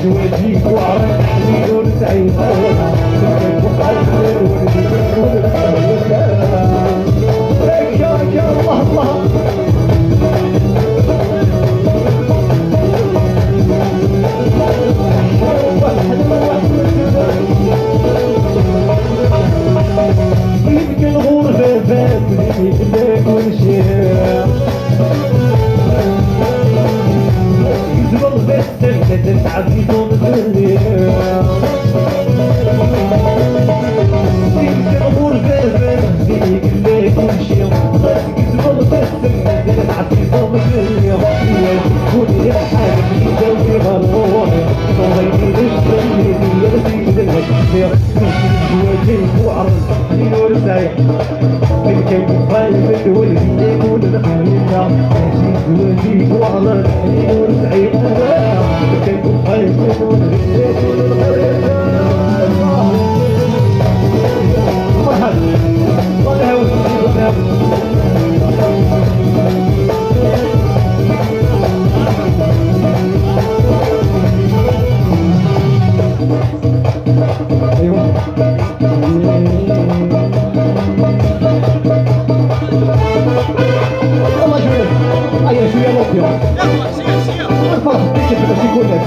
الزواجي وعرف حليل سعيد من كان خايف الولد يكون الخليفة ماشي زواجي وعلى الحين ورسعي من كان خايف الولد يكون الخليفة الله يهوي يلا سير سير الفرح كيف باش يقول لك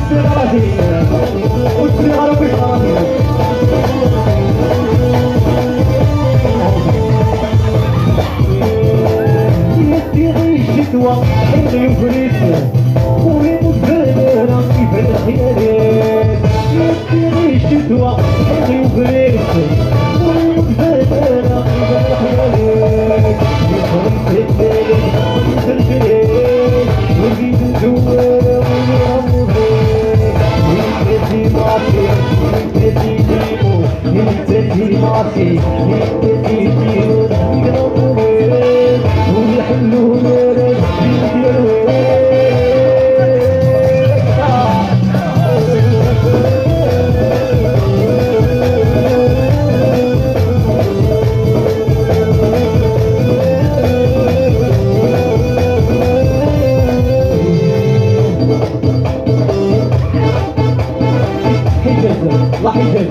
Será حجز الله حجز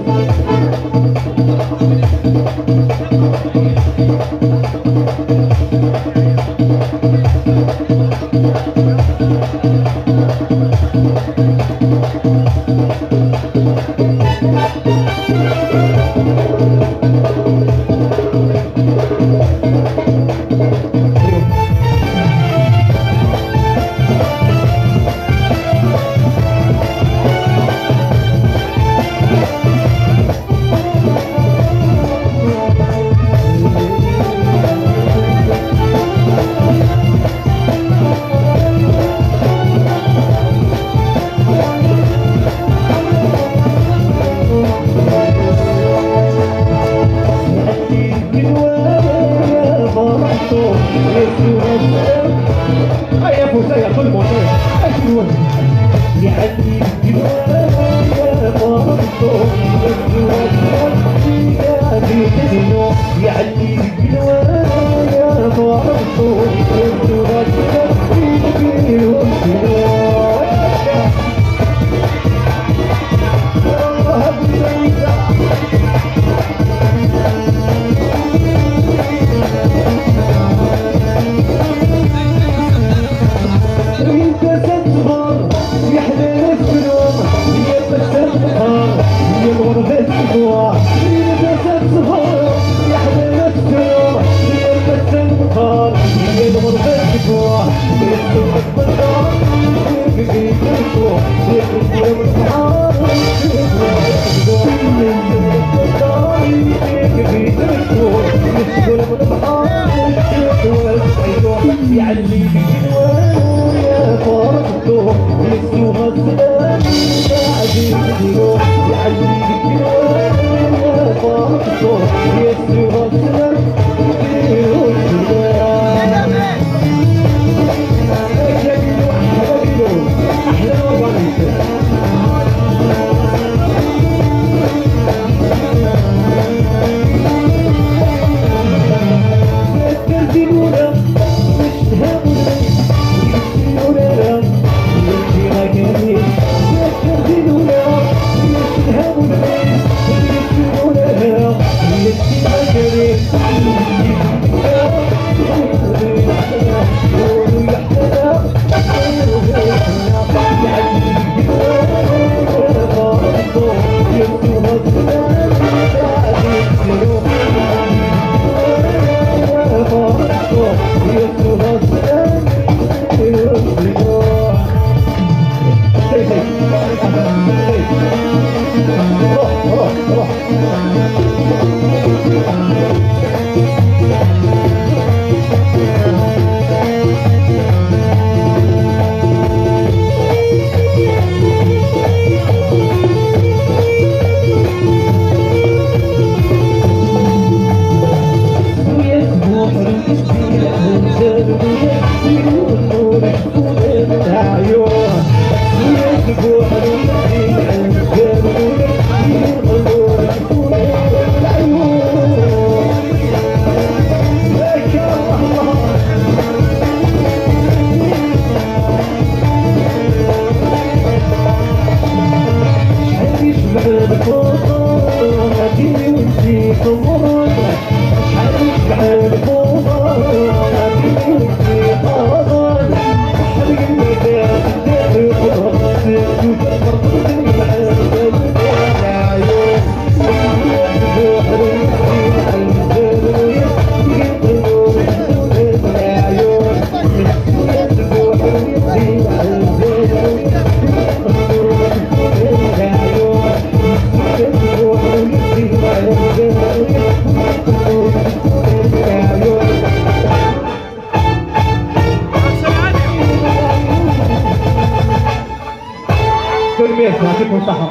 يعطيكم الصحة.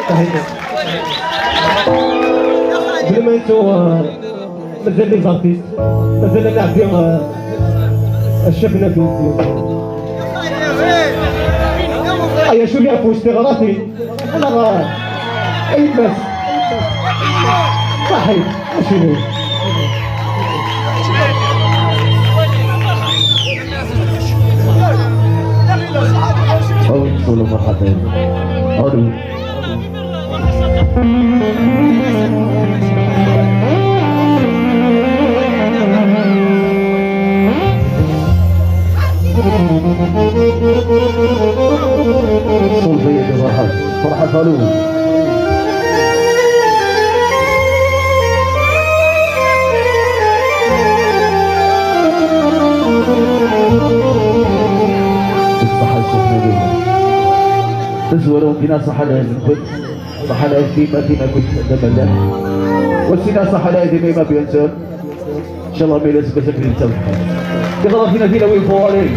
تحياتي. بلا ما انتو مازال لي زارتيست مازال نلعب بهم الشبنة بيدي. أيا شو اللي عفوا اشتغالاتي أنا راه أي بس صحيح شنو يا كله فرحتين هادو صلبية فرحة فرحة فالو تزورون فينا صحنا الكل صحنا فيما كنت دبدا والسنا صحنا ما بينسون ان شاء الله بيلس بس في السمح يغلط فينا وين فوالي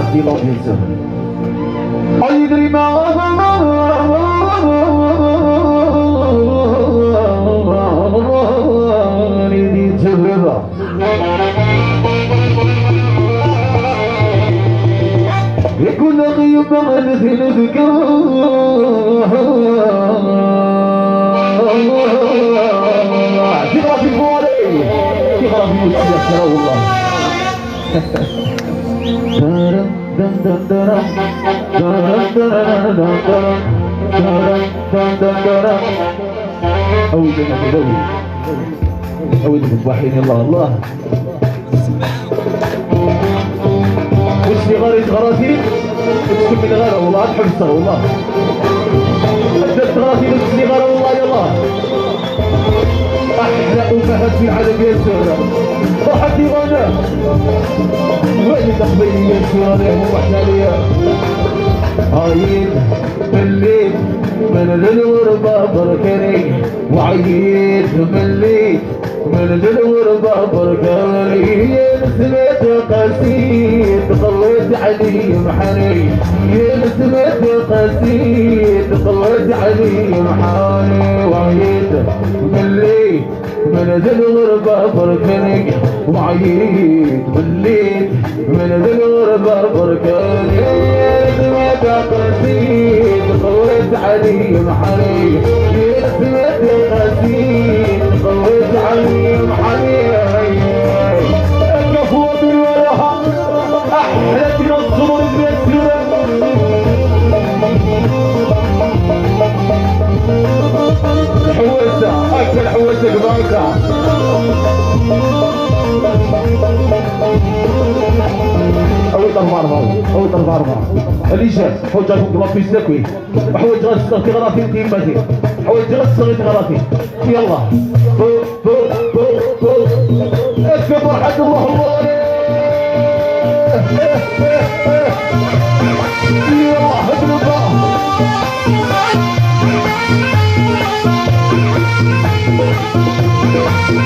فرحتي لو ينسى أيدري ما نريد تجربة يكون غيب مثل ذكر تقرأ في فوري تقرأ في مسيح والله أودنا بوحين الله الله وش غاري غراتي تسكن من غارة والله تحبسها والله أدت غراتي تسكن غارة والله يا الله أحلى أمهات في العالم يا سورة فرحتي غانا وين تقبيلي يا سورة وحدانية عايد مليت من الغربة بركني وعيد مليت من الغربة بركني يا سميت قسيت خليت علي محني يا سميت قسيت خليت علي محني وعيد مليت من الغربة بركني وعيد مليت من الغربة بركني يا سميت قسيت خليت علي محني يا سميت قسيت خليت علي محني الكفوة بالورحة أحلت نصر بيسرة حوسة أكل حوسة قبالك أول طرف اللي جاء حوج جاكم قبل في السكوي وحوج غسل في غرافي تيمتي حوج غسل في غرافي يلا اكفي فرحة الله الله يلا ابن الله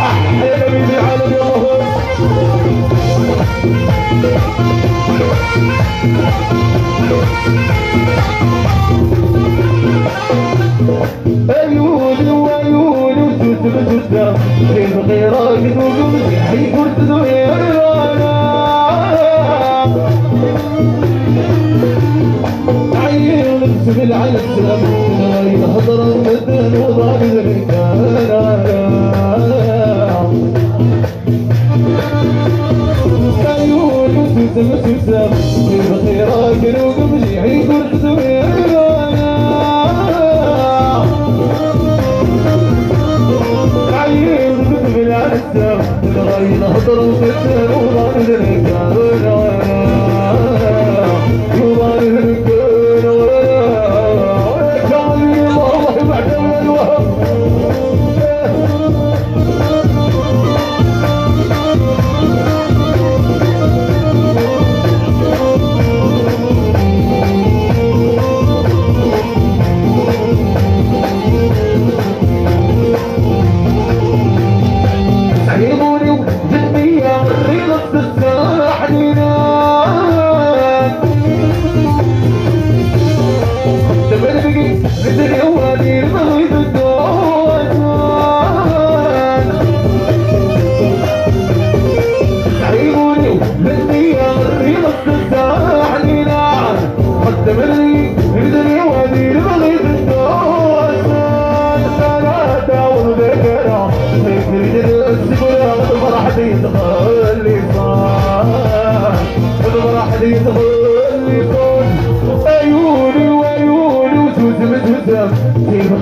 أحيانا من العالم يا الله عيوني وعيوني وسوسة بسوسة كيف غيرك تقول حيكون تدوير عيوني بسم العين السلام يهضر المدن وضع عيوني وسوسة بسوسة كيف غيرك تقول حيكون تدوير عيون بسم العسى الغين هضر وفتر وضان الرجال وضان الرجال وكان الله بعد الوهم عيوني وجنبي يا مريض السكر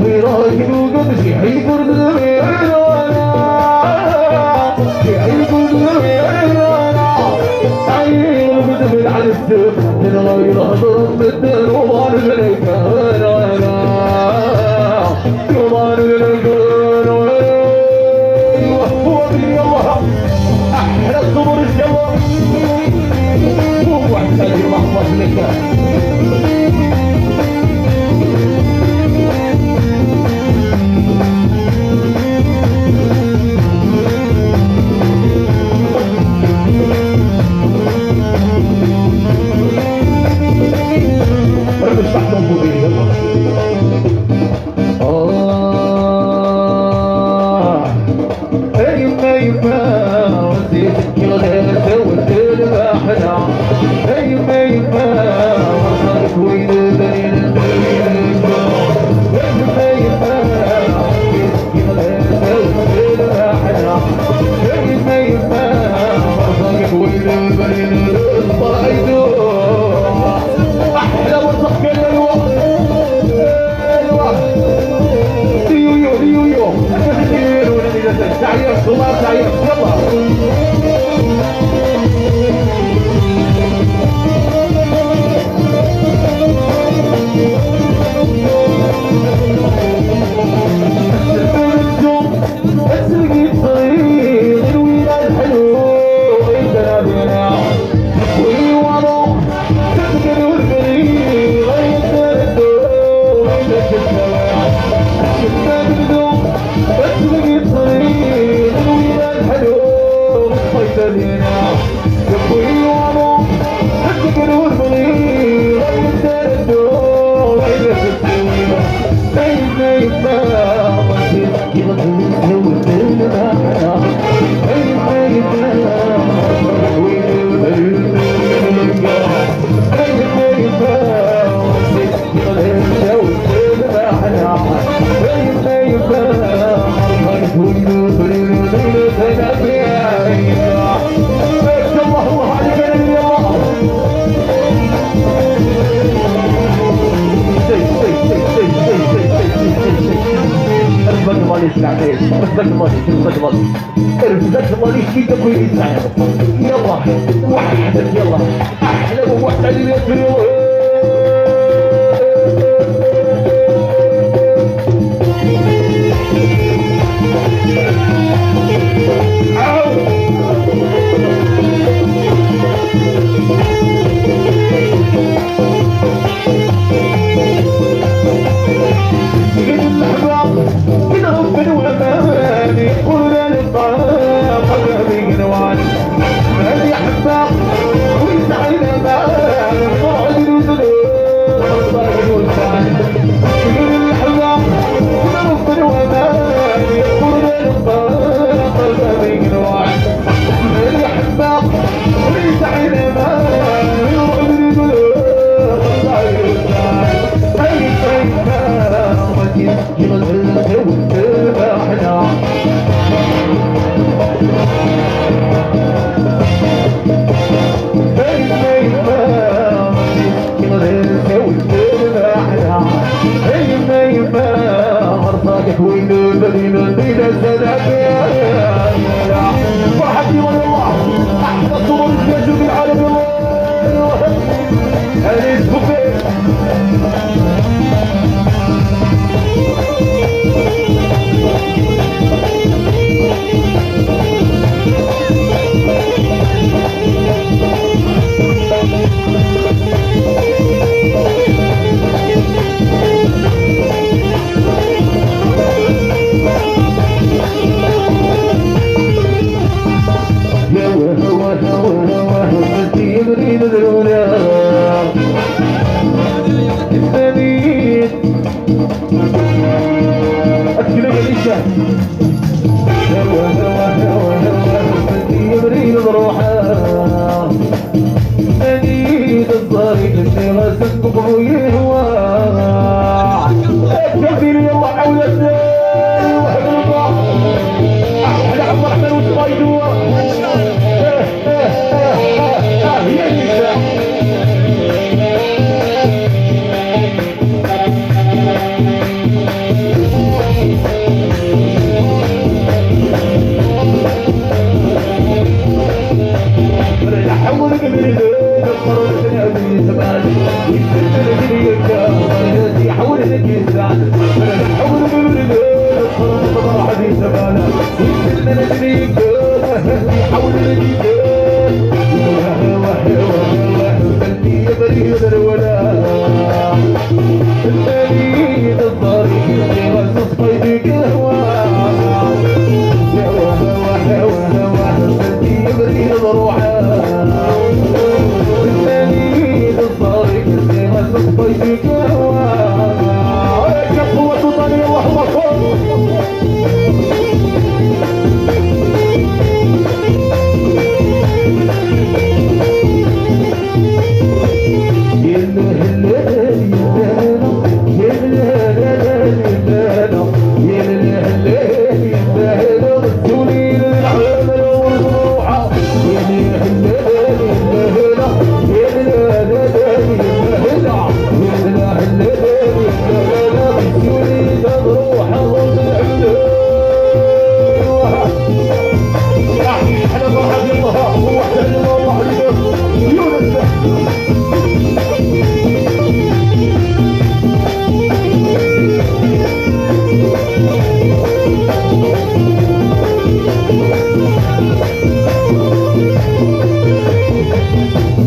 في راجل وقدسي حيقول غيرنا حيقول غيرنا عيل بدبل على السب تنغير هضر بالدر ومان للكهنا ومان للكهنا وهو باليوم أحلى الصبر الجواب وحسن محفظ لك يلا وحدك يلا احلى وحدك هذه حباب ويسعد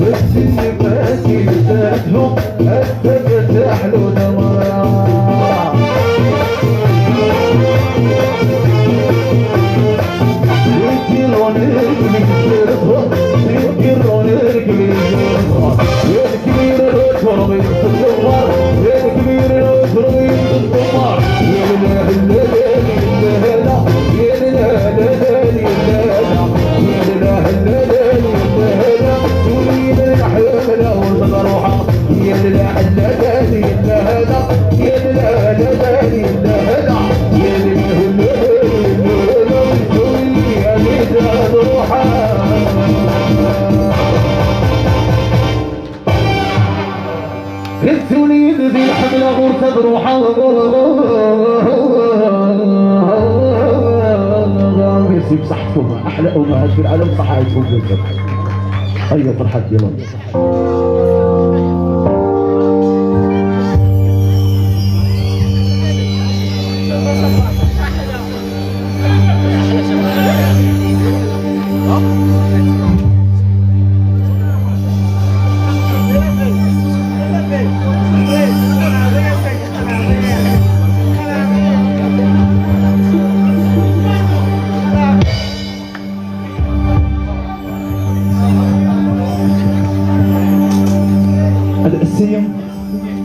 بس اللي باقي لسانهم فتح له دمار يكيرون الكبير يكيرون الكبير الكبير الكرمي الدمار الكبير الكرمي الدمار يا لا لا لا لا يا لا لا لا يا لا لا لا تريد الحمل والروحة يا لا لا لا يا لا لا لا يا لا لا التوليد ذي الحملة غرفة بروحها يسيب صحتكم أحلى أمهات في العالم صحايتكم بالذات هيا فرحات يلا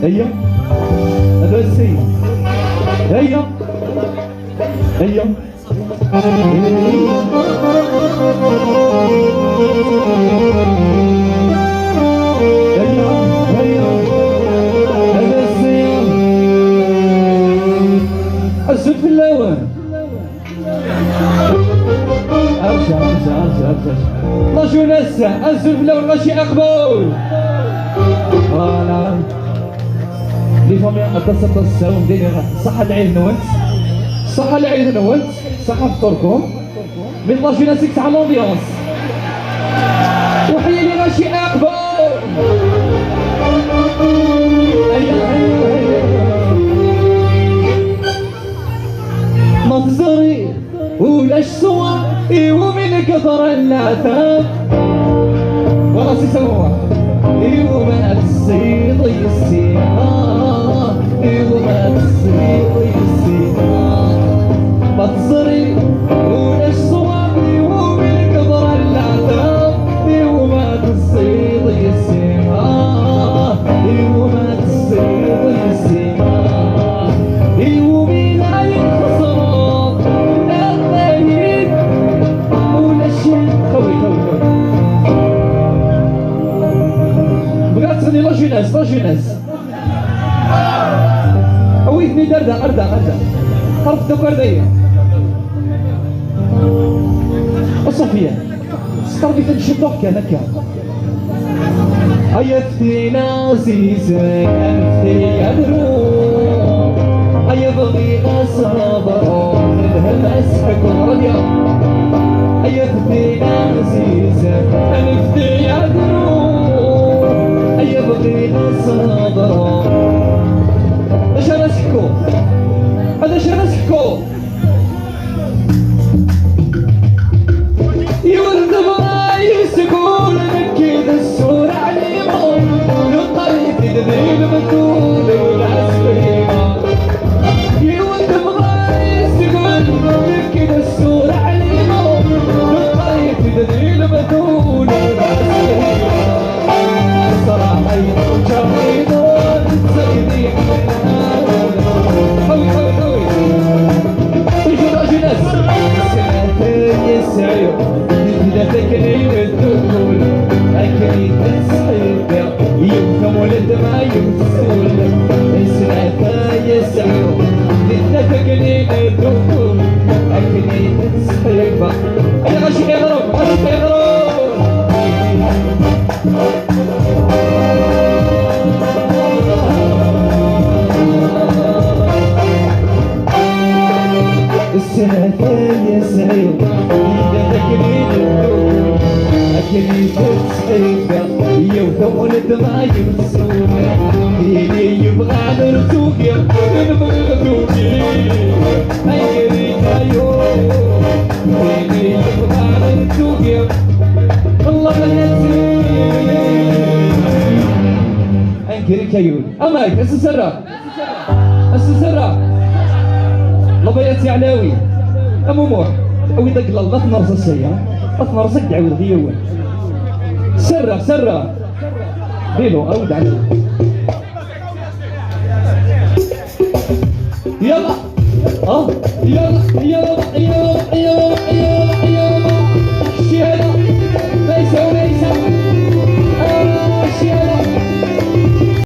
هيا هذا السيم هيا هيا هذا السيم الزلف اللون رجل نسا الزلف اللون ماشي أقبول لي فامي اتصلت الساوم ديالي صحة العيد نوانت صحة العيد نوانت صحة فطوركم من لاجي ناسك تاع لومبيونس وحيا لي غاشي اقبل ما تزوري ولاش صور ايوا من كثر العتاب وراسي سوا ايوا ما تصيد السيارة ايوا ما تصيد السيارة ما تصري ولاش صواب ايوا من كبر العتاب ايوا ما تصيد السيارة ايوا ما تصيد السيارة ايوا من عين خسران الغايب ولاش خوي بغات تغني لا جوناس عويتني أردا طرف دوك أردية وصوفيا سكربي تنشدوك هكا هيا فتينا عزيزة فتيا دروب هيا بغينا صبر نلهم أسحك وراديا هيا فتينا عزيزة فتيا دروب هيا بغينا صبر اش انا نسحكو هذا اش انا نسحكو يولد براي سكون نكيد السور عليهم نطريق تدريب مكتول والعسكرية يولد براي سكون نكيد السور عليهم نطريق تدريب مكتول والعسكرية صراحة يتوجهون تزيدين خوي جناس سنتين يسعيو ثلاثة كلمة تقول أكيد تسحب يوم ولد ما يوصل سنتين يسعيو ثلاثة كلمة تقول أكيد تسحب أنا غاشي يضرب السنتين يسعيو إذا تكريد الدول أكلي تسحيبه يوم ولد ما يوصل إلي يبغى نرتوقي نبغى نرتوقي أيري أيوه إلي يبغى نرتوقي الله ما ينسي ديري كيول اماك السسرة السسرة لبيات علاوي اموموح اوي داك الله تنرص السيا تنرصك تعاود غيوان سرة سرة ديلو اود عليه يلا يلا يلا